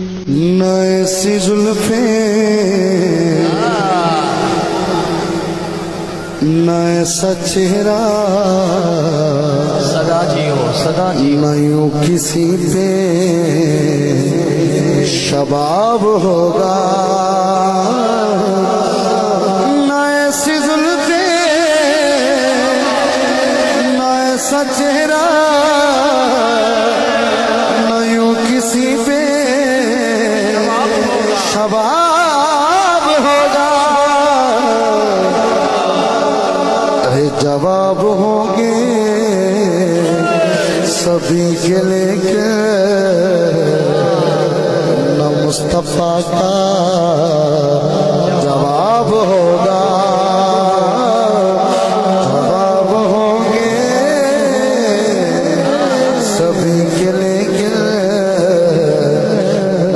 न ऐसी जुल्फे न ऐसा चेहरा सदा जियो सदा जियो। न यूं किसी पे शबाब होगा। न ऐसी जुल्फे न ऐसा चेहरा न यूं किसी पे शबाब होगा। अरे जवाब होंगे सभी के लेके न मुस्तफा का